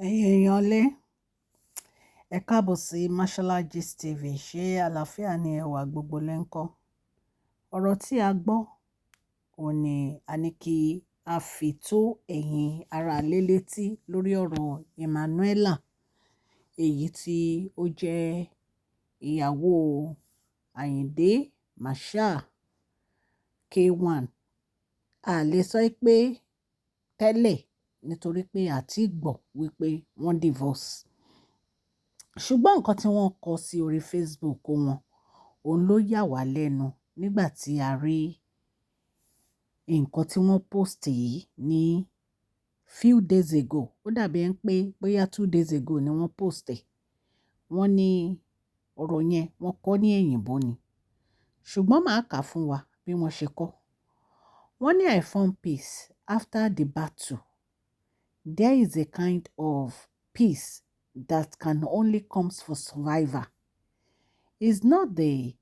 Ẹ̀yin èèyàn lé, ẹ káàbọ̀ sí Mashola Gist TV. Ṣé àlàáfíà ni ẹwà gbogbo lẹ́ńkọ́? Ọ̀rọ̀ tí a gbọ́ òun ni a ní kí a fi tó ẹ̀yin ará lé létí lórí ọ̀rọ̀ Emmanuela, èyí tí ó jẹ́ ìyàwó Àyìndé Marshal K1. A lè sọ pé tẹ́lẹ̀ nítorí pé a ti gbọ́ wípé wọ́n divorce. Ṣùgbọ́n nǹkan tí wọ́n kọ sí orí Facebook wọn, òun ló yà wá lẹ́nu nígbà tí a rí nǹkan tí wọ́n post yìí ní few days ago. Ó dàbí ẹni pé bóyá 2 days ago ni wọ́n post ẹ̀. Wọ́n ní ọ̀rọ̀ yẹn wọ́n kọ ní èyìnbó ni. Ṣùgbọ́n màá kà fún wa bí wọ́n ṣe kọ. Wọ́n ní I found peace after the battle. There is a kind of peace that can only comes for survivor. It's not the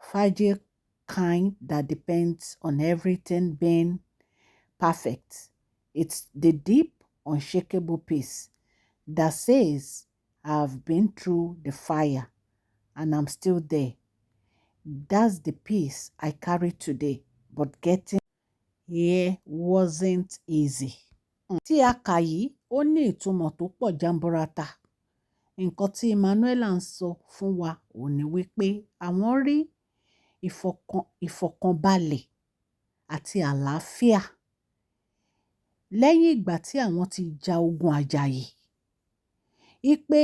fragile kind that depends on everything being perfect. It's the deep, unshakable peace that says, I've been through the fire and I'm still there. That's the peace I carry today, but getting here wasn't easy. Tí a kà yìí, ó ní ìtumọ̀ tó pọ̀ jamburata. Nǹkan tí Emmanuela ń sọ fún wa ò ní wípé àwọn rí ìfọ̀kànbalẹ̀ àti àlàáfíà lẹ́yìn ìgbà tí àwọn ti ja ogun àjàyè. Ipe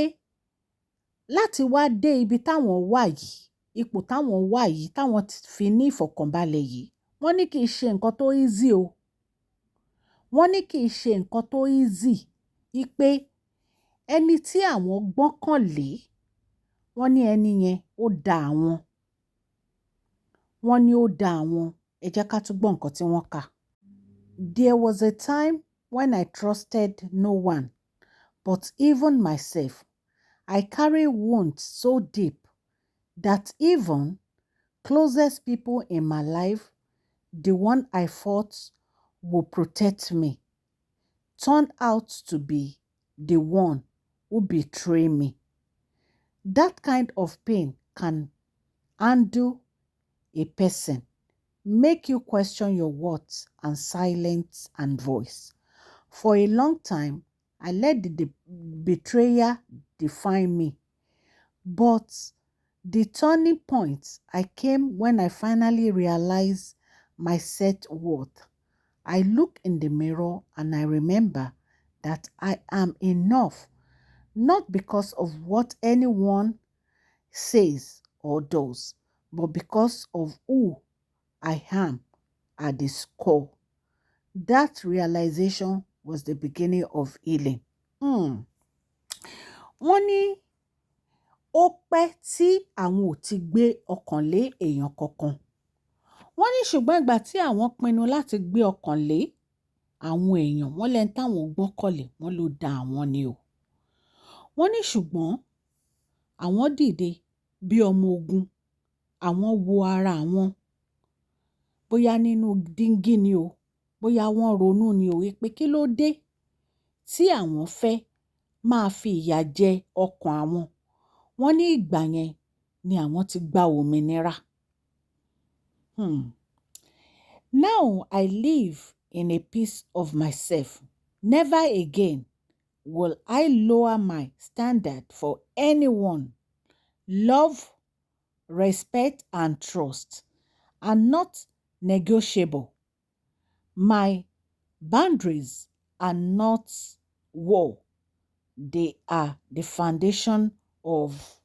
láti wá dé ibi táwọn wà yìí, ipò táwọn wà yìí, táwọn fi ní ìfọ̀kànbalẹ̀ yìí, wọ́n ní kì í ṣe nǹkan tó easy o. Wọ́n ní kì í ṣe nǹkan tó easy. Ipe ẹni tí àwọn gbọ́kànlé, wọ́n ní ẹni yẹn ó da àwọn. Wọ́n ní ó da àwọn. Ẹ jẹ́ ká tún gbọ́ nǹkan tí wọ́n kà. There was a time when I trusted no one, but even myself. I carry wounds so deep that even closest people in my life, the one I thought would protect me, turned out to be the one who betrayed me. That kind of pain can undo a person, make you question your words and silence and voice. For a long time, I let the betrayer define me. But the turning point I came when I finally realized my self-worth. I look in the mirror and I remember that I am enough, not because of what anyone says or does, but because of who I am at the core. That realization was the beginning of healing. Wọ́n ní ó pẹ́ tí àwọn ò ti gbé ọkàn lé èèyàn kankan. Wọ́n ní ṣùgbọ́n ìgbà tí àwọn pinnu láti gbé ọkàn lé àwọn èèyàn, wọ́n lẹ́ni táwọn gbọ́kànlé, wọ́n ló da àwọn ni o. Wọ́n ní ṣùgbọ́n àwọn dìde bí ọmọ ogun, àwọn wo ara àwọn, bóyá nínú díngí ni o, bóyá wọ́n ronú ni o, pé kí ló dé tí àwọn fẹ́ máa fi ìyà jẹ ọkàn àwọn. Wọ́n ní ìgbà yẹn ni àwọn ti gba òmìnira. Now I live in a peace of myself. Never again will I lower my standard for anyone. Love, respect, and trust are not negotiable. My boundaries are not war. They are the foundation of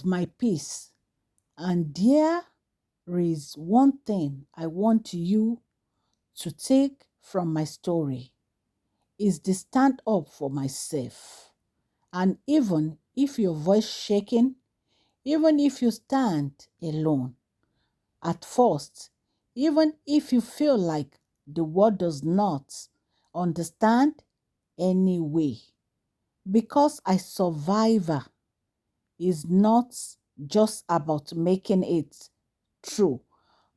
my peace. And there is one thing I want you to take from my story is the stand up for myself. And even if your voice shaking, even if you stand alone, at first, even if you feel like the world does not understand anyway, because a survivor is not just about making it through,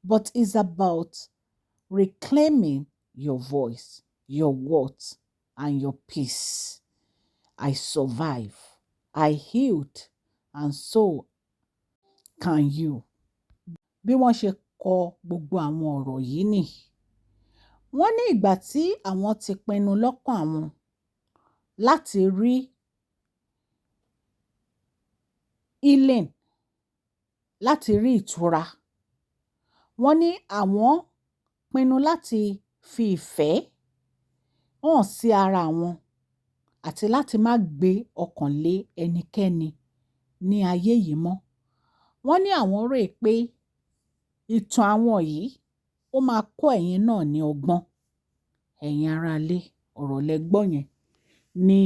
but is about reclaiming your voice, your worth, and your peace. I survive. I healed. And so can you. Bí wọ́n ṣe kọ gbogbo àwọn ọ̀rọ̀ yìí nì. Wọ́n ní ìgbà tí àwọn ti pinnu lọ́kàn àwọn láti rí healing, láti rí ìtura. Wọ́n ní àwọn pinnu láti fi ìfẹ́ hàn sí ara wọn àti láti má gbé ọkàn lé ẹnikẹ́ni ní ayé yìí mọ́. Wọ́n ní àwọn rò pé ìtàn àwọn yìí ó máa kọ́ ẹ̀yin náà ní ọgbọ́n. Ẹ̀yin aráalé, ọ̀rọ̀ lẹ gbọ́ yẹn ní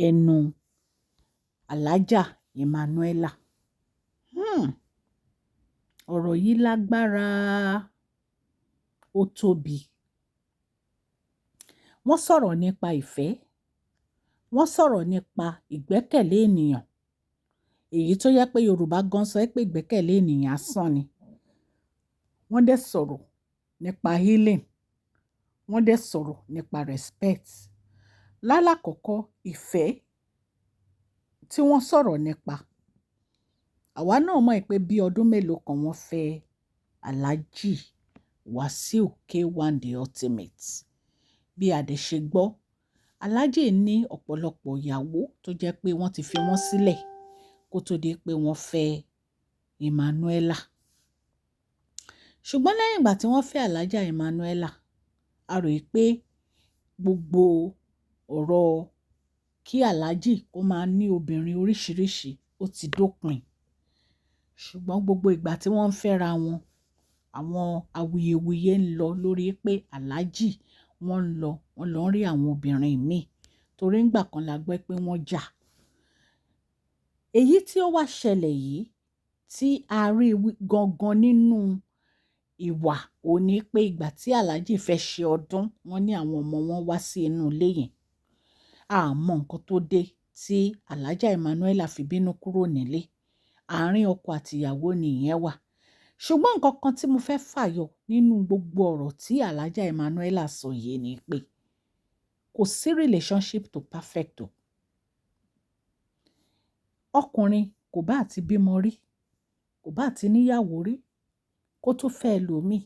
ẹnu Alhaja Emmanuela. Ọ̀rọ̀ yìí lágbára, ó tóbi. Wọ́n sọ̀rọ̀ nípa ìfẹ́. Wọ́n sọ̀rọ̀ nípa ìgbẹ́kẹ̀lé ènìyàn. Èyí tó yẹ pé Yorùbá gan sọ pé ìgbẹ́kẹ̀lé ènìyàn asán ni. Wọ́n dẹ̀ sọ̀rọ̀ nípa healing. Wọ́n dẹ̀ sọ̀rọ̀ nípa respect. Lálàkọ́kọ́ ìfẹ́ tí wọ́n sọ̀rọ̀ nípa. Àwa náà mọ̀ pé bí ọdún mélòó kan wọ́n fẹ́ Alhaji Wasiu K1 The Ultimate. Bí a dẹ̀ ṣe gbọ́, Alhaji ní ọ̀pọ̀lọpọ̀ ìyàwó tó jẹ́ pé wọ́n ti fi wọ́n sílẹ̀ kó tó di pé wọ́n fẹ́ Emmanuela. Ṣùgbọ́n lẹ́yìn ìgbà tí wọ́n fẹ́ Alhaja Emmanuela, a rò pé gbogbo ọ̀rọ̀ kí Alhaji kó máa ní obìnrin oríṣiríṣi ó ti dópin. Ṣùgbọ́n gbogbo ìgbà tí wọ́n ń fẹ́ra wọn, àwọn awuyewuye ń lọ lórí pé Alhaji wọ́n lọ rí àwọn obìnrin míì torí ńgbà kan la gbọ́ pé wọ́n jà. Èyí tí ó wá ṣẹlẹ̀ yìí tí a rí gangan nínú ìwà ò ní pé ìgbà tí Alhaji fẹ́ ṣe ọdún, wọ́n ní àwọn ọmọ wọn wá sí inú ilé yẹn. A mọ nǹkan tó dé tí Alhaja Emmanuela fi bínú kúrò nílé. Àárín ọkọ àti ìyàwó ni ìyẹn wà. Ṣùgbọ́n nǹkan kan tí mo fẹ́ fàyọ nínú gbogbo ọ̀rọ̀ tí Alhaja Emmanuela sọ yìí ni pé kò sí relationship tó perfect o. Ọkùnrin kò bá ti bímọ rí, kò bá ti níyàwó rí, kó tó fẹ́ ẹlòmíì,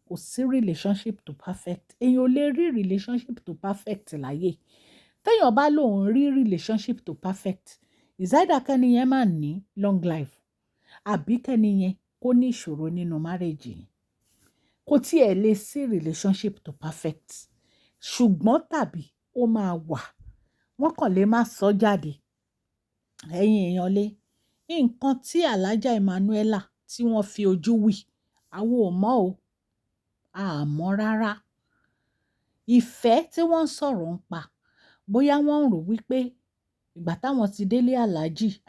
kò sí relationship tó perfect. Èèyàn ò lè rí relationship tó perfect láyé. Téèyàn bá lóun rí relationship tó perfect, is either kẹ́ni yẹn máa ní long life àbí kẹ́ni yẹn kó ní ìṣòro nínú marriage yẹn. Kò tiẹ̀ lè sí relationship tó perfect. Ṣùgbọ́n tàbí ó máa wà. Wọ́n kàn lè má sọ jáde. Ẹ̀yin èèyàn lé, nǹkan tí Alhaja Emmanuela tí wọ́n fi ojú wí, àwọn ò mọ̀ o. A mọ̀ rárá. Ìfẹ́ tí wọ́n ń sọ̀rọ̀ ń pa, bóyá wọ́n ń rò wípé ìgbà táwọn ti délé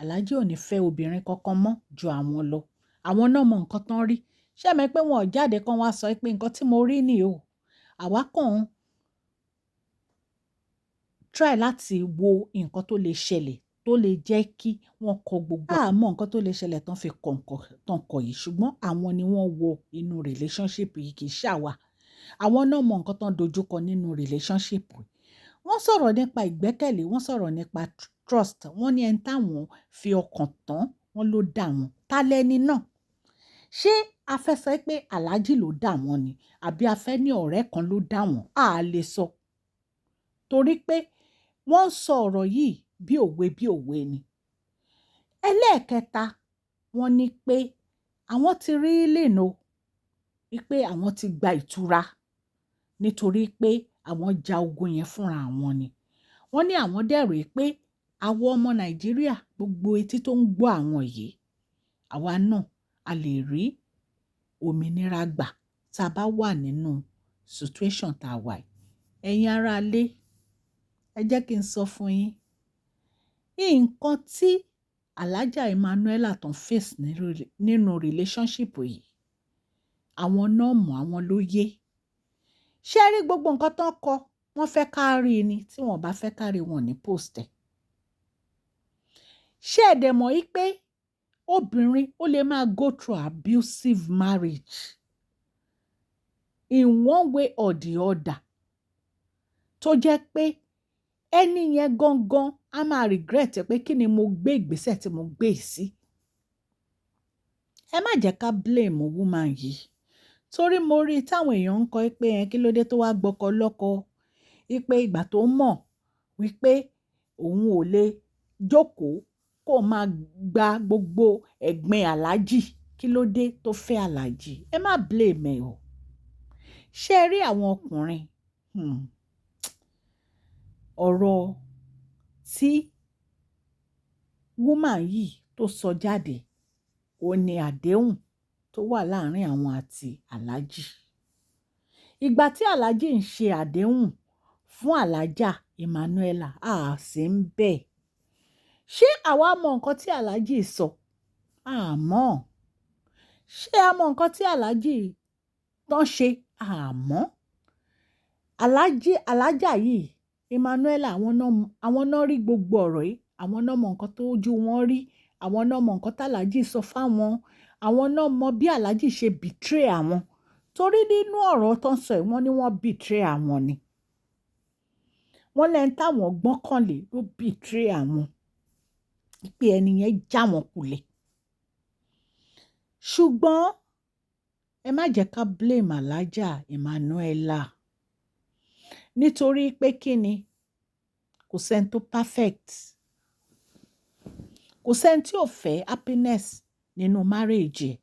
Alhaji ò ní fẹ́ obìnrin kankan mọ́ ju àwọn lọ. Àwọn náà mọ nǹkan tán rí. Ṣé ẹ mọ̀ pé wọn ò jáde kan wá sọ pé nǹkan tí mo rí nìyí o. Àwa kàn ń try láti wo nǹkan tó lè ṣẹlẹ̀ tó lè jẹ́ kí wọ́n kọ gbogbo. A mọ nǹkan tó lè ṣẹlẹ̀ tán fi tán kọ yìí, ṣùgbọ́n àwọn ni wọ́n wọ inú relationship yìí kì í ṣàwà. Àwọn náà mọ nǹkan tán dojúkọ nínú relationship yìí. Wọ́n sọ̀rọ̀ nípa ìgbẹ́kẹ̀lé, wọ́n sọ̀rọ̀ nípa trust. Wọ́n ní ẹni táwọn fi ọkàn tán, wọ́n ló dà wọ́n. Ta lẹni náà? Ṣé a fẹ́ sọ pé Alhaji ló dà wọ́n ni? Àbí a fẹ́ ní ọ̀rẹ́ kan ló dà wọ́n? A lè sọ. Torí pé wọ́n ń sọ ọ̀rọ̀ yìí bí òwe ni. Ẹlẹ́ẹ̀kẹta, wọ́n ní pé àwọn ti rí lẹ́nu wípé àwọn ti gba ìtura nítorí pé àwọn ja ogun yẹn fúnra àwọn ni. Wọ́n ní àwọn dẹ̀rò pé àwọn ọmọ Nàìjíríà gbogbo etí tó ń gbọ́ àwọn yìí, àwa náà a lè rí òmìnira gbà tá a bá wà nínú situation tá a wà yìí. Ẹ̀yin ará ilé, ẹ jẹ́ kí n sọ fún yín. Nǹkan tí Alhaja Emmanuela tán face nínú relationship yìí, àwọn náà mọ̀, àwọn ló yé. Ṣé rí gbogbo nǹkan tán kọ, wọ́n fẹ́ ká rí ni, tí wọ́n bá fẹ́ ká rí wọn ní post ẹ̀. Ṣé ẹ dẹ̀ mọ̀ pé obìnrin ó lè máa go through abusive marriage in one way or the other, tó jẹ́ pé ẹni yẹn gangan á máa regret ẹ pé kí ni mo gbé ìgbésẹ̀ tí mo gbé yìí sí. Ẹ má jẹ́ ká blame woman yìí torí mo rí táwọn èèyàn ń kọ pé kí ló dé tó wá gbọ́kọ lọ́kọ wípé ìgbà tó mọ̀ wípé òun ò lè jókòó kó máa gba gbogbo ẹ̀gbin aláàjì kí ló dé tó fẹ́ aláàjì. Ẹ má blame ẹ o. Ṣé ẹ rí àwọn ọkùnrin ọ̀rọ̀ tí woman yìí tó sọ jáde ó ní àdéhùn tó wà láàrin àwọn àti aláàjì. Ìgbà tí aláàjì ń ṣe àdéhùn fún aláàjà Emmanuela a sì ń bẹ̀. Ṣé àwa mọ nǹkan tí aláàjì sọ? Àmọ́. Ṣé a mọ nǹkan tí aláàjì tán ṣe? Àmọ́. Aláàjà yìí Emmanuela àwọn náà rí gbogbo ọ̀rọ̀ yìí, àwọn náà mọ nǹkan tó ojú wọn rí, àwọn náà mọ nǹkan tí aláàjì sọ fáwọn, àwọn náà mọ bí aláàjì ṣe betray àwọn torí nínú ọ̀rọ̀ tó ń sọ yìí wọ́n ní wọ́n betray àwọn ni. Wọ́n lẹ́ni táwọn gbọ́kànlé ló betray àwọn pé ẹni yẹn já wọn kulẹ̀. Ṣùgbọ́n ẹ má jẹ́ ká blame aláàjà Emmanuela nítorí pé kí ni kò sẹ́ni tó perfect. Kò sẹ́ni tí ò fẹ́ happiness nínú marriage ẹ̀.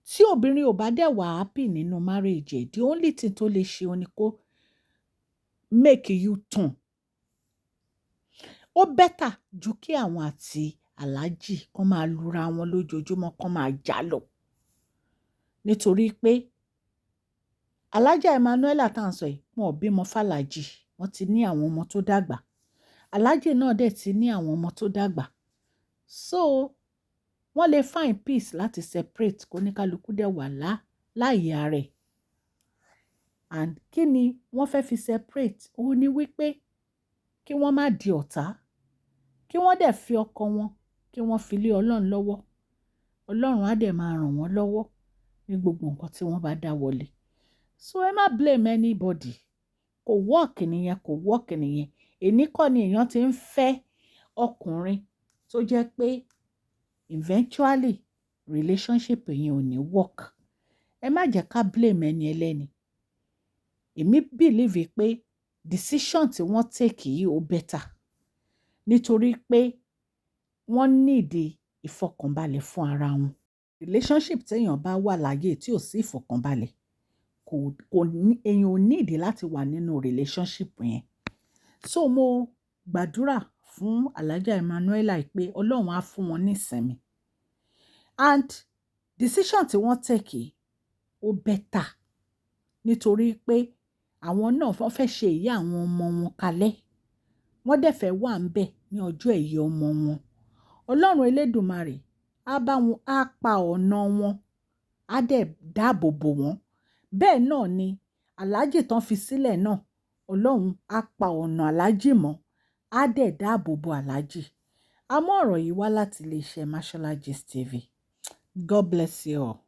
Tí obìnrin ò bá dẹ̀ wà happy nínú marriage ẹ̀, the only thing tó lè ṣe ni kó make you turn. Ó better ju kí àwọn àti aláàjì kan máa lura wọn lójoojúmọ́ kan máa jà lọ. Nítorí pé aláàjà Emmanuela tá à ń sọ yìí wọn ò bímọ fàlàjì, wọ́n ti ní àwọn ọmọ tó dàgbà. Aláàjì náà dẹ̀ ti ní àwọn ọmọ tó dàgbà. So wọ́n lè find peace láti separate kó ní kálukú dẹ̀ wà láàyè ara ẹ̀. And kí ni wọ́n fẹ́ fi separate? Ó ní wípé kí wọ́n má di ọ̀tá, kí wọ́n dẹ̀ fi ọkọ wọn kí wọ́n fi lé Ọlọ́run lọ́wọ́. Ọlọ́run á dẹ̀ máa ràn wọ́n lọ́wọ́ ní gbogbo nǹkan tí wọ́n bá dá wọlé. So ẹ má blame anybody. Kò work nìyẹn, kò work nìyẹn. Èní kọ́ ni èèyàn ti ń fẹ́ ọkùnrin tó jẹ́ pé eventually relationship yẹn ò ní work. Ẹ má jẹ́ ká blame ẹni ẹlẹ́ni. Èmi believe pé decision tí wọ́n take yìí ó better nítorí pé wọ́n need ìfọkànbalẹ̀ fún ara wọn. Relationship téèyàn bá wà láyé tí ò sí ìfọkànbalẹ̀ èèyàn ò need láti wà nínú relationship yẹn. So mo gbàdúrà fún aláàjà Emmanuela pé Ọlọ́run á fún wọn ní ìsinmi. And decision tí wọ́n take ó better nítorí pé àwọn náà wọ́n fẹ́ ṣe ìyá àwọn ọmọ wọn kalẹ̀. Wọ́n dẹ̀ fẹ́ wà ń bẹ̀ ní ọjọ́ ẹ̀yẹ ọmọ wọn. Ọlọ́run Elédùmarè á pa ọ̀nà wọn, á dẹ̀ dáàbò bò wọ́n. Bẹ́ẹ̀ náà ni aláàjì tán fi sílẹ̀ náà, Ọlọ́run á pa ọ̀nà aláàjì mọ́, á dẹ̀ dáàbò bò aláàjì. Àmọ́ ọ̀rọ̀ yìí wá láti iléeṣẹ́ Mashola Gist TV. God bless you all.